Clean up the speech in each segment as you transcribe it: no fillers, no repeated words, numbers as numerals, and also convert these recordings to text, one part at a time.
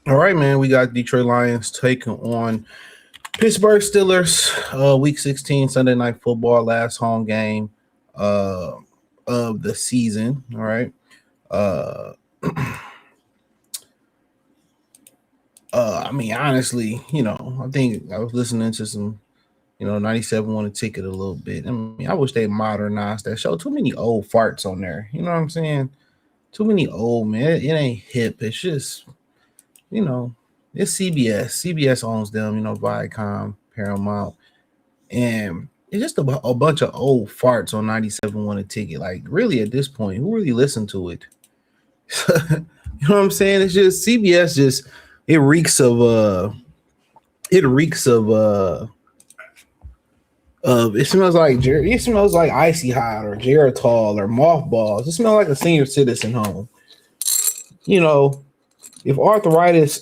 All right, man. We got Detroit Lions taking on Pittsburgh Steelers. Week 16, Sunday Night Football, last home game uh, of the season. All right. Uh, I mean, honestly, I think I was listening to some, 97 won a ticket a little bit. I mean, I wish they modernized that show. Too many old farts on there. You know what I'm saying? Too many old, man. It ain't hip. It's just, you know, it's CBS. CBS owns them, Viacom, Paramount. And it's just a bunch of old farts on 97 won a ticket. Like, really, at this point, who really listened to it? You know what I'm saying? It's just CBS just it reeks of it smells like icy hot or Geritol or mothballs. It smells like a senior citizen home. You know, if arthritis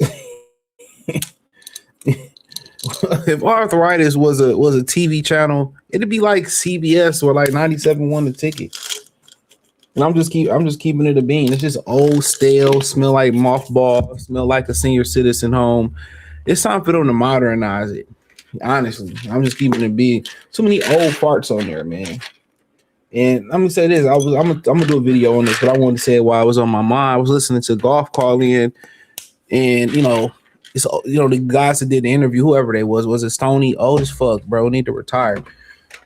if arthritis was a TV channel, it'd be like CBS or like 97 won the ticket. And I'm just keeping it a bean. It's just old, stale, smell like mothball, smell like a senior citizen home. It's time for them to modernize it. Honestly, I'm just keeping it big. Too many old farts on there, man. And let me say this: I'm gonna do a video on this, but I wanted to say it while I was on my mind. I was listening to Golf Call In, and it's the guys that did the interview, whoever they was it Stoney? Old as fuck, bro. Need to retire.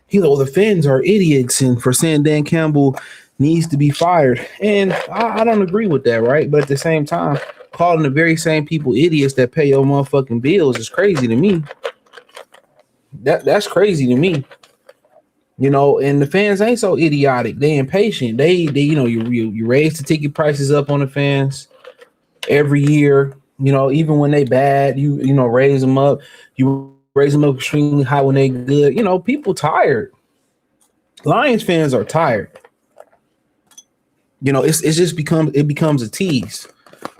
He's like, well, the fans are idiots, and for saying Dan Campbell needs to be fired. And I don't agree with that, right? But at the same time, calling the very same people idiots that pay your motherfucking bills is crazy to me. That's crazy to me. And the fans ain't so idiotic. They impatient. They you raise the ticket prices up on the fans every year. Even when they bad, you raise them up. You raise them up extremely high when they good. People tired. Lions fans are tired. It's just becomes a tease.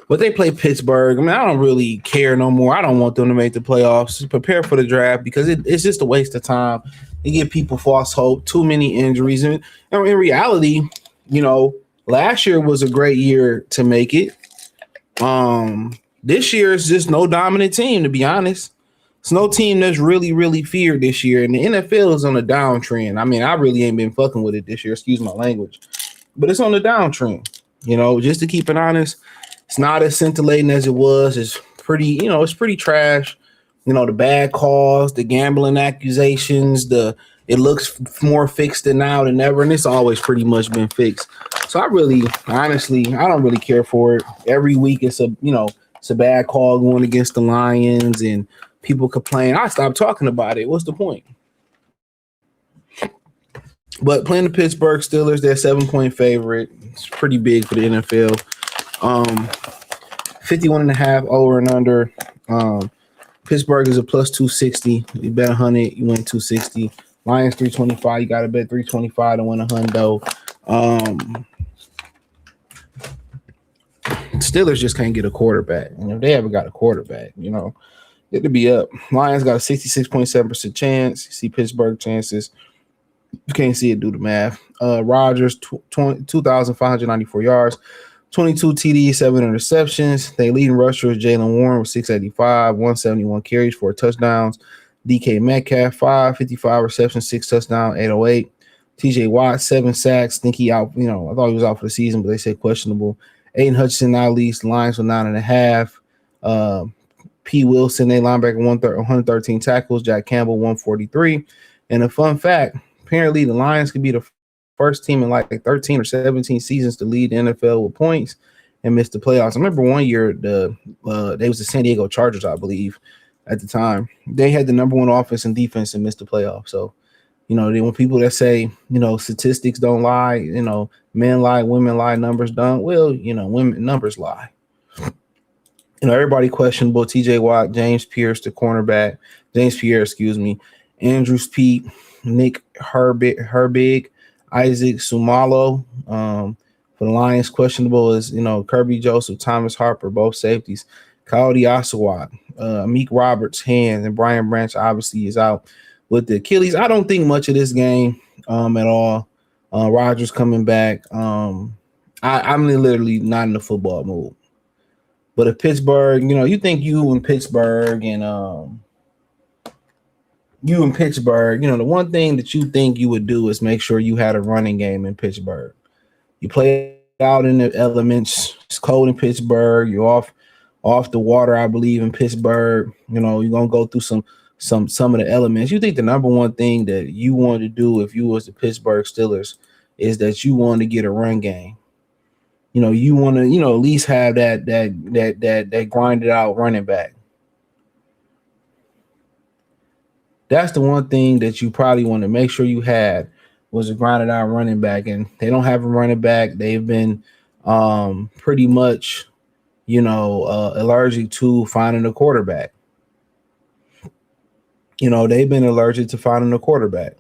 But they play Pittsburgh. I mean, I don't really care no more. I don't want them to make the playoffs. Prepare for the draft because it's just a waste of time. You give people false hope. Too many injuries. And in reality, last year was a great year to make it. This year is just no dominant team, to be honest. It's no team that's really, really feared this year. And the NFL is on a downtrend. I mean, I really ain't been fucking with it this year. Excuse my language. But it's on the downtrend. Just to keep it honest, it's not as scintillating as it was. It's pretty, it's pretty trash. The bad calls, the gambling accusations, it looks more fixed now than ever, and it's always pretty much been fixed. So I really, honestly, I don't really care for it. Every week it's a bad call going against the Lions, and people complain. I stopped talking about it. What's the point? But playing the Pittsburgh Steelers, they're a 7-point favorite. It's pretty big for the NFL. 51.5 over and under. Pittsburgh is a plus 260. You bet 100, you win 260. Lions 325. You got to bet 325 to win a hundo. Steelers just can't get a quarterback. If they ever got a quarterback, it'd be up. Lions got a 66.7% chance. You see Pittsburgh chances. You can't see it, do the math. Rodgers, 2,594 yards, 22 TDs, 7 interceptions. They leading rusher is Jalen Warren with 685, 171 carries, 4 touchdowns. DK Metcalf, 555 receptions, 6 touchdowns, 808. TJ Watt, 7 sacks. Think he out, I thought he was out for the season, but they said questionable. Aiden Hutchinson now leads Lions with 9.5. P. Wilson, they linebacker, 113 tackles. Jack Campbell, 143. And a fun fact, apparently the Lions could be the first team in like 13 or 17 seasons to lead the NFL with points and miss the playoffs. I remember one year they was the San Diego Chargers, I believe, at the time. They had the number one offense and defense and missed the playoffs. So, when people that say, statistics don't lie, men lie, women lie, numbers don't. Well, women numbers lie. Everybody questionable. TJ Watt, James Pierre, Andrews Pete, Nick Herbig, Isaac Sumalo. For the Lions, questionable is, Kirby Joseph, Thomas Harper, both safeties. Coyote Osawat, Meek Roberts, hands, and Brian Branch obviously is out with the Achilles. I don't think much of this game at all. Rodgers coming back. I'm literally not in the football mood. But if Pittsburgh, you think you in Pittsburgh, the one thing that you think you would do is make sure you had a running game in Pittsburgh. You play out in the elements. It's cold in Pittsburgh. You're off the water, I believe, in Pittsburgh. You're gonna go through some of the elements. You think the number one thing that you want to do if you was the Pittsburgh Steelers is that you want to get a run game. You want to, at least have that grinded out running back. That's the one thing that you probably want to make sure you had was a grinded out running back, and they don't have a running back. They've been pretty much, allergic to finding a quarterback. They've been allergic to finding a quarterback.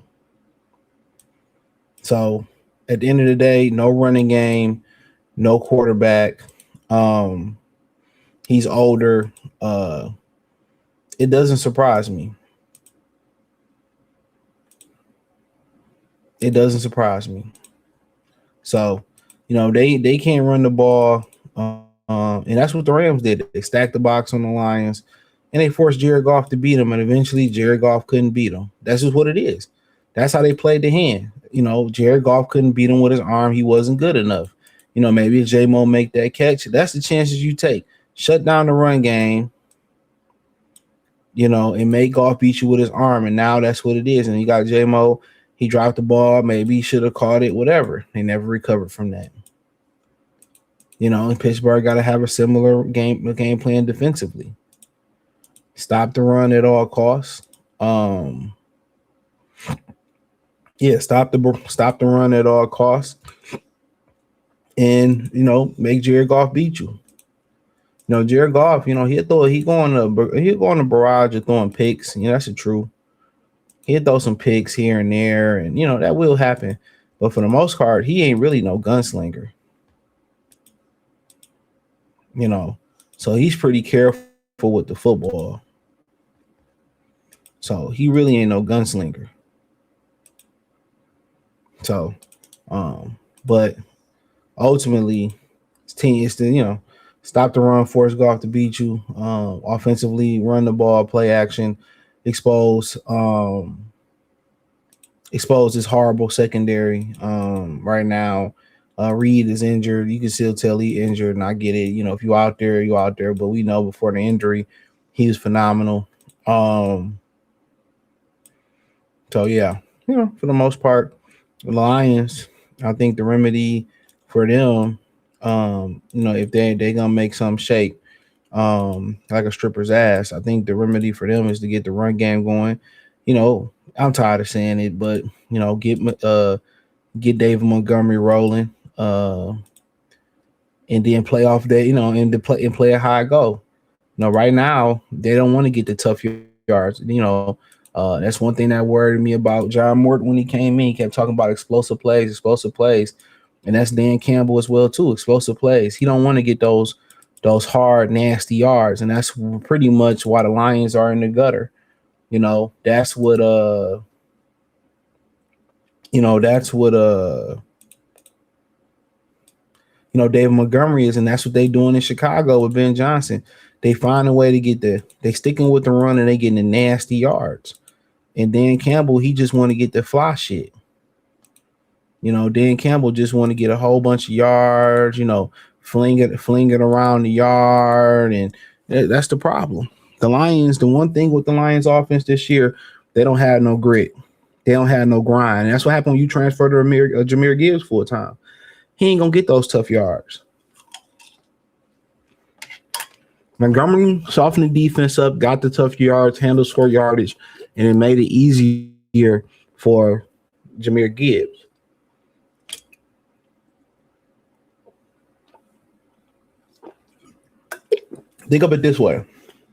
So at the end of the day, no running game, no quarterback. He's older. It doesn't surprise me. It doesn't surprise me. So, they can't run the ball. And that's what the Rams did. They stacked the box on the Lions and they forced Jared Goff to beat them. And eventually Jared Goff couldn't beat them. That's just what it is. That's how they played the hand. Jared Goff couldn't beat him with his arm. He wasn't good enough. Maybe if J-Mo make that catch, that's the chances you take. Shut down the run game, and make Goff beat you with his arm. And now that's what it is. And you got J-Mo. He dropped the ball. Maybe he should have caught it, whatever. They never recovered from that. And Pittsburgh got to have a similar game plan defensively. Stop the run at all costs. Stop the run at all costs. And, make Jared Goff beat you. Jared Goff, he'll go on the barrage of throwing picks. That's the truth. He'll throw some picks here and there, and that will happen. But for the most part, he ain't really no gunslinger. So he's pretty careful with the football. So he really ain't no gunslinger. So, but ultimately, his team is to stop the run, force Goff to beat you. Offensively, run the ball, play action. Expose this horrible secondary. Right now, Reed is injured. You can still tell he injured, and I get it. If you out there, you out there. But we know before the injury, he was phenomenal. So yeah, for the most part, the Lions, I think the remedy for them, if they gonna make some shake, like a stripper's ass, I think the remedy for them is to get the run game going. I'm tired of saying it, but get David Montgomery rolling, and then play off that, and play a high go. Right now they don't want to get the tough yards. That's one thing that worried me about John Morton when he came in. He kept talking about explosive plays, and that's Dan Campbell as well too. Explosive plays. He don't want to get those hard, nasty yards, and that's pretty much why the Lions are in the gutter. That's what David Montgomery is, and that's what they doing in Chicago with Ben Johnson. They find a way to they sticking with the run and they getting the nasty yards. And Dan Campbell, he just want to get the fly shit. Dan Campbell just want to get a whole bunch of yards, fling it around the yard, and that's the problem. The Lions, the one thing with the Lions offense this year, they don't have no grit. They don't have no grind. And that's what happened when you transfer to Jahmyr Gibbs full time. He ain't going to get those tough yards. Montgomery softened the defense up, got the tough yards, handled score yardage, and it made it easier for Jahmyr Gibbs. Think of it this way.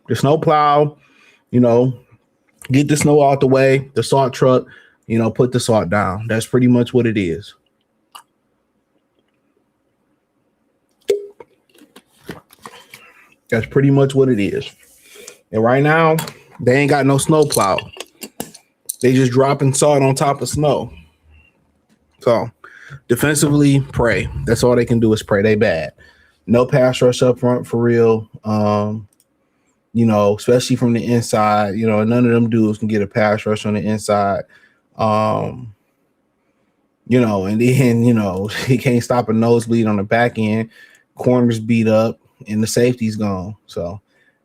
The snow plow, get the snow out the way, the salt truck, put the salt down. That's pretty much what it is. That's pretty much what it is. And right now, they ain't got no snow plow. They just dropping salt on top of snow. So defensively, pray. That's all they can do is pray. They bad. No pass rush up front for real. You know, especially from the inside. You know, none of them dudes can get a pass rush on the inside. You know, and then, you know, he can't stop a nosebleed on the back end. Corners beat up and the safety's gone. So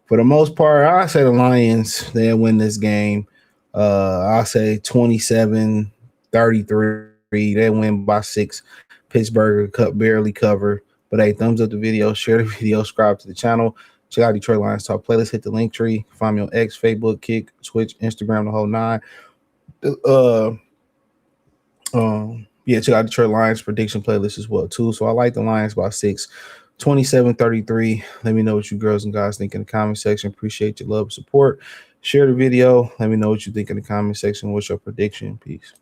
for the most part, I say the Lions, they'll win this game. I'll say 27-33. They win by 6. Pittsburgh barely cover. But hey, thumbs up the video, share the video, subscribe to the channel. Check out Detroit Lions Talk playlist. Hit the link tree. Find me on X, Facebook, Kick, Twitch, Instagram, the whole 9. Yeah, check out Detroit Lions prediction playlist as well too. So I like the Lions by 6, 27-33. Let me know what you girls and guys think in the comment section. Appreciate your love and support. Share the video. Let me know what you think in the comment section. What's your prediction? Peace.